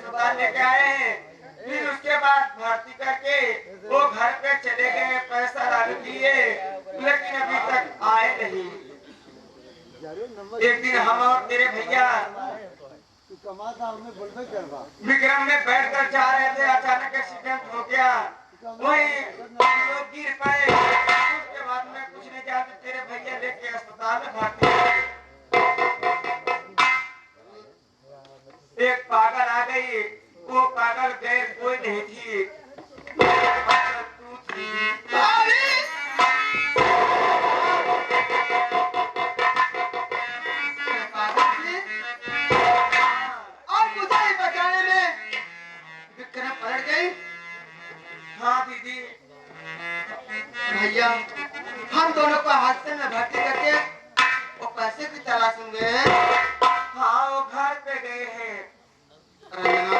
अस्पताल लेके आए हैं। फिर उसके बाद भर्ती करके वो घर पे चले गए, पैसा डाल दिए, लेकिन अभी तक आए नहीं। एक दिन हम और तेरे भैया विक्रम में बैठ कर जा रहे थे, अचानक एक्सीडेंट हो गया, वहीं लोग गिर पड़े। उसके बाद में कुछ नहीं जानते, तेरे भैया लेके अस्पताल में भर्ती किए। एक पागल आ गई, वो पागल गैर कोई नहीं थी, पागल तू थी। और मुझे ही बचाने में विक्रम पलट गई। हाँ दीदी, भैया हम दोनों को हादसे में भर्ती करके वो पैसे की तलाश में गए हैं। हाँ वो घर पे गए हैं। रंजना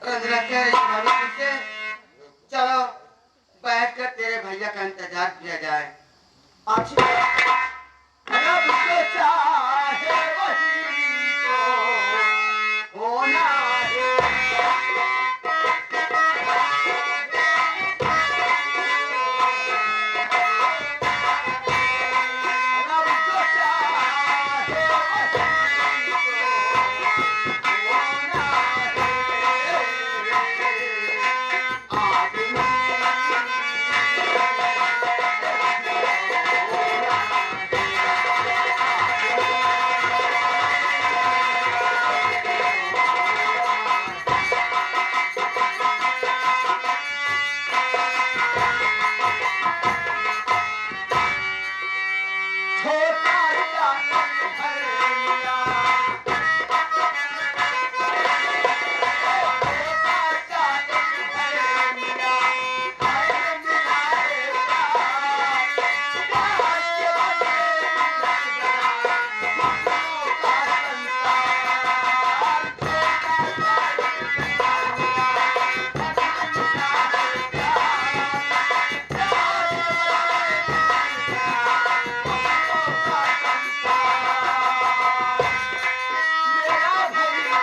रंजना कह रही भाभी तुझसे, चलो बैठ कर तेरे भैया का इंतजार किया जाए। अच्छा, रब जो चाहे वही तो होना है। रब जो चाहे वही तो होना है। आदमी छोटा सा घर मिला, छोटा सा घर मिला, घर मिला रे प्यार, प्यार के बदले मिला फूलों का संसार। छोटा सा घर मिला, घर मिला रे प्यार, प्यार के बदले मिला फूलों का संसार। मेरा भैया